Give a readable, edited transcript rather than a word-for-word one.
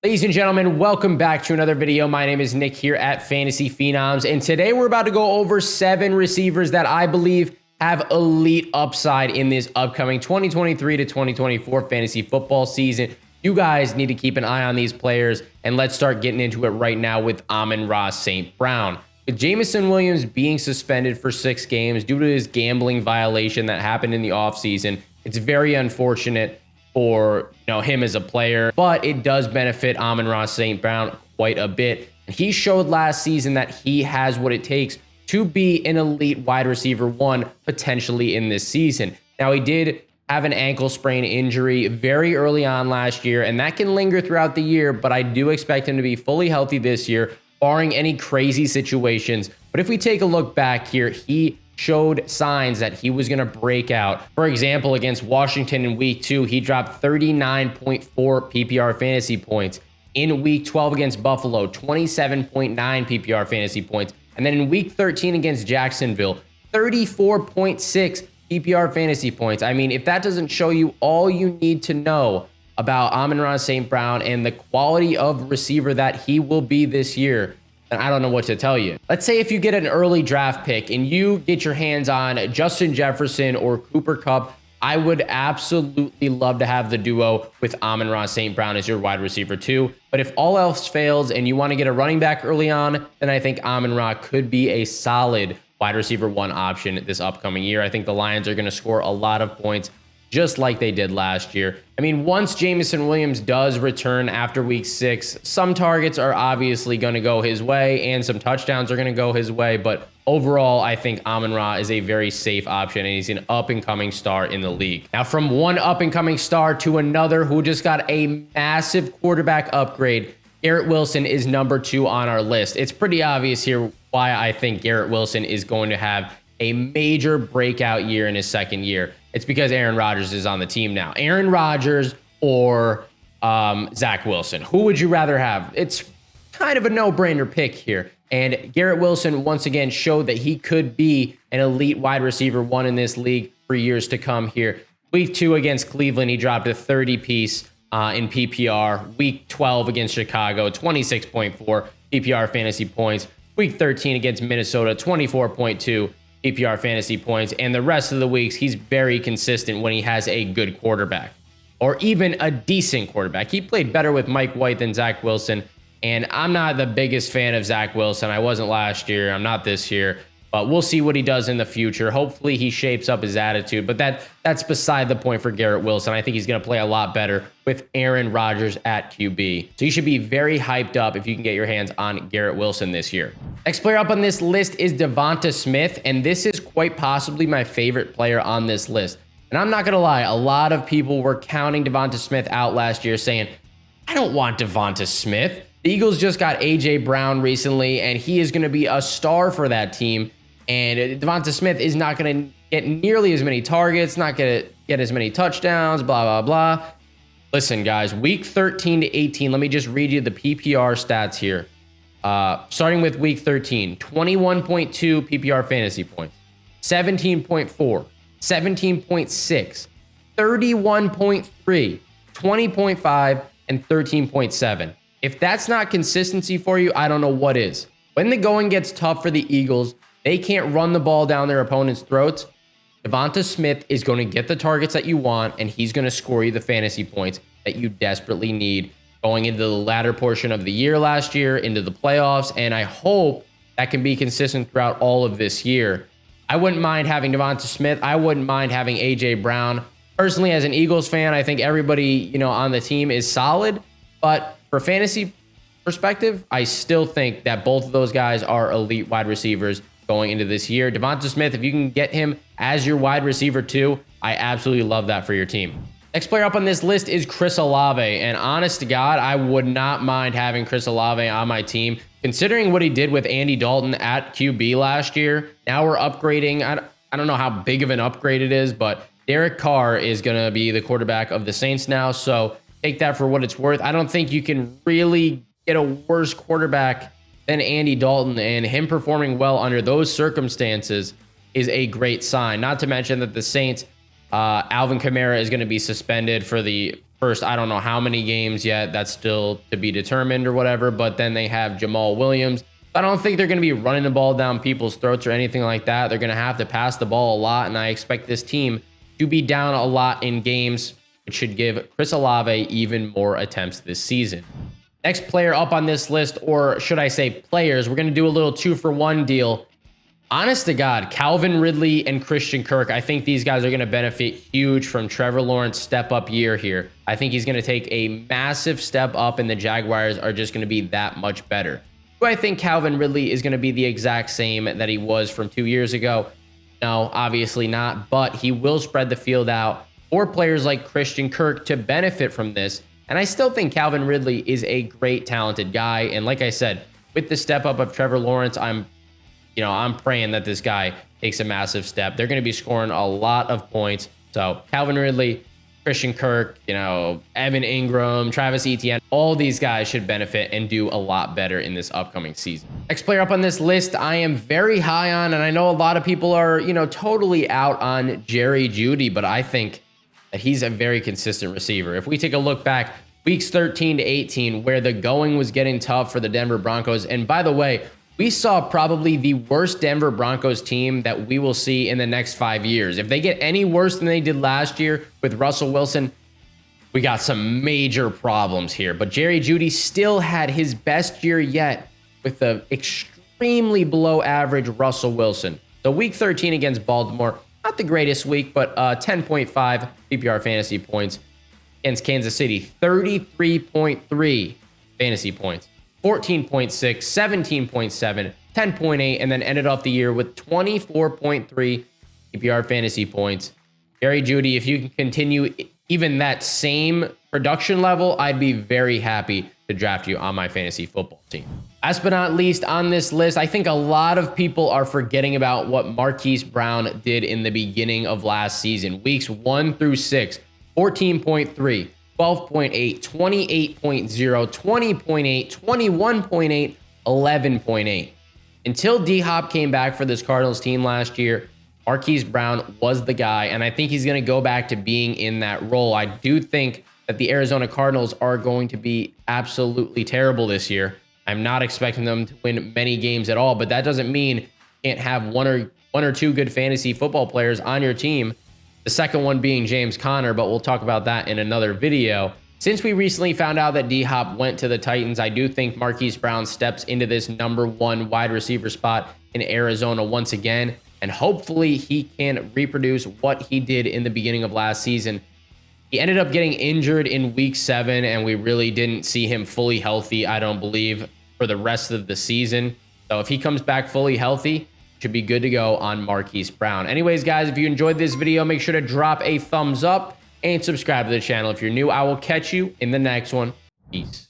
Ladies and gentlemen, welcome back to another video. My name is Nick here at Fantasy Phenoms, and today we're about to go over 7 receivers that I believe have elite upside in this upcoming 2023 to 2024 fantasy football season. You guys need to keep an eye on these players, and let's start getting into it right now with AMON-RA St. Brown. With Jameson Williams being suspended for 6 games due to his gambling violation that happened in the offseason, it's very unfortunate for him as a player, but it does benefit AMON-RA St. Brown quite a bit. And he showed last season that he has what it takes to be an elite wide receiver 1 potentially in this season. Now, he did have an ankle sprain injury very early on last year, and that can linger throughout the year, but I do expect him to be fully healthy this year, barring any crazy situations. But if we take a look back here, he showed signs that he was going to break out. For example, against Washington in week 2, he dropped 39.4 PPR fantasy points. In week 12 against Buffalo, 27.9 PPR fantasy points. And then in week 13 against Jacksonville, 34.6 PPR fantasy points. I mean, if that doesn't show you all you need to know about AMON-RA St. Brown and the quality of receiver that he will be this year, and I don't know what to tell you. Let's say if you get an early draft pick and you get your hands on Justin Jefferson or Cooper Kupp, I would absolutely love to have the duo with AMON-RA St. Brown as your wide receiver 2. But if all else fails and you want to get a running back early on, then I think AMON-RA could be a solid wide receiver 1 option this upcoming year. I think the Lions are going to score a lot of points just like they did last year. I mean, once Jameson Williams does return after week 6, some targets are obviously going to go his way and some touchdowns are going to go his way. But overall, I think AMON-RA is a very safe option and he's an up-and-coming star in the league. Now, from one up-and-coming star to another who just got a massive quarterback upgrade, Garrett Wilson is number 2 on our list. It's pretty obvious here why I think Garrett Wilson is going to have a major breakout year in his second year. It's because Aaron Rodgers is on the team now. Aaron Rodgers or Zach Wilson. Who would you rather have? It's kind of a no-brainer pick here. And Garrett Wilson once again showed that he could be an elite wide receiver 1 in this league for years to come here. Week 2 against Cleveland, he dropped a 30-piece in PPR. Week 12 against Chicago, 26.4 PPR fantasy points. Week 13 against Minnesota, 24.2 PPR fantasy points. And the rest of the weeks, he's very consistent when he has a good quarterback or even a decent quarterback. He played better with Mike White than Zach Wilson. And I'm not the biggest fan of Zach Wilson. I wasn't last year. I'm not this year. But we'll see what he does in the future. Hopefully he shapes up his attitude. But that's beside the point for Garrett Wilson. I think he's going to play a lot better with Aaron Rodgers at QB. So you should be very hyped up if you can get your hands on Garrett Wilson this year. Next player up on this list is DEVONTA Smith. And this is quite possibly my favorite player on this list. And I'm not going to lie. A lot of people were counting DEVONTA Smith out last year saying, I don't want DEVONTA Smith. The Eagles just got A.J. Brown recently, and he is going to be a star for that team. And DEVONTA Smith is not going to get nearly as many targets, not going to get as many touchdowns, blah, blah, blah. Listen, guys, week 13 to 18, let me just read you the PPR stats here. Starting with week 13, 21.2 PPR fantasy points, 17.4, 17.6, 31.3, 20.5, and 13.7. If that's not consistency for you, I don't know what is. When the going gets tough for the Eagles, they can't run the ball down their opponent's throats. DEVONTA Smith is going to get the targets that you want, and he's going to score you the fantasy points that you desperately need going into the latter portion of the year last year, into the playoffs, and I hope that can be consistent throughout all of this year. I wouldn't mind having DEVONTA Smith. I wouldn't mind having A.J. Brown. Personally, as an Eagles fan, I think everybody on the team is solid, but for fantasy perspective, I still think that both of those guys are elite wide receivers going into this year. DEVONTA Smith, if you can get him as your wide receiver 2, I absolutely love that for your team. Next player up on this list is Chris Olave, and honest to God, I would not mind having Chris Olave on my team. Considering what he did with Andy Dalton at QB last year, now we're upgrading. I don't know how big of an upgrade it is, but Derek Carr is going to be the quarterback of the Saints now, so take that for what it's worth. I don't think you can really get a worse quarterback than Andy Dalton, and him performing well under those circumstances is a great sign. Not to mention that the Saints, Alvin Kamara is going to be suspended for the first, I don't know how many games yet. That's still to be determined or whatever. But then they have Jamal Williams. I don't think they're going to be running the ball down people's throats or anything like that. They're going to have to pass the ball a lot, and I expect this team to be down a lot in games, which should give Chris Olave even more attempts this season. Next player up on this list, or should I say players, we're going to do a little 2-for-1 deal. Honest to God, Calvin Ridley and Christian Kirk, I think these guys are going to benefit huge from Trevor Lawrence's step-up year here. I think he's going to take a massive step up, and the Jaguars are just going to be that much better. Do I think Calvin Ridley is going to be the exact same that he was from 2 years ago? No, obviously not, but he will spread the field out for players like Christian Kirk to benefit from this. And I still think Calvin Ridley is a great, talented guy. And like I said, with the step up of Trevor Lawrence, I'm praying that this guy takes a massive step. They're going to be scoring a lot of points. So Calvin Ridley, Christian Kirk, Evan Ingram, Travis Etienne, all these guys should benefit and do a lot better in this upcoming season. Next player up on this list, I am very high on, and I know a lot of people are, totally out on Jerry Jeudy, but I think that he's a very consistent receiver. If we take a look back, weeks 13 to 18, where the going was getting tough for the Denver Broncos, and by the way, we saw probably the worst Denver Broncos team that we will see in the next 5 years. If they get any worse than they did last year with Russell Wilson, we got some major problems here. But Jerry Jeudy still had his best year yet with the extremely below average Russell Wilson. So week 13 against Baltimore, not the greatest week, but 10.5 PPR fantasy points. Against Kansas City, 33.3 fantasy points. 14.6, 17.7, 10.8, and then ended off the year with 24.3 PPR fantasy points. Jerry Jeudy, if you can continue even that same production level, I'd be very happy to draft you on my fantasy football team. Last but not least on this list, I think a lot of people are forgetting about what Marquise Brown did in the beginning of last season. Weeks 1 through 6, 14.3. 12.8, 28.0, 20.8, 21.8, 11.8. Until D-Hop came back for this Cardinals team last year, Marquise Brown was the guy, and I think he's going to go back to being in that role. I do think that the Arizona Cardinals are going to be absolutely terrible this year. I'm not expecting them to win many games at all, but that doesn't mean you can't have one or two good fantasy football players on your team. The second one being James Conner, but we'll talk about that in another video. Since we recently found out that D-Hop went to the Titans, I do think Marquise Brown steps into this #1 wide receiver spot in Arizona once again, and hopefully he can reproduce what he did in the beginning of last season. He ended up getting injured in week 7, and we really didn't see him fully healthy, I don't believe, for the rest of the season. So if he comes back fully healthy, should be good to go on Marquise Brown. Anyways, guys, if you enjoyed this video, make sure to drop a thumbs up and subscribe to the channel if you're new. I will catch you in the next one. Peace.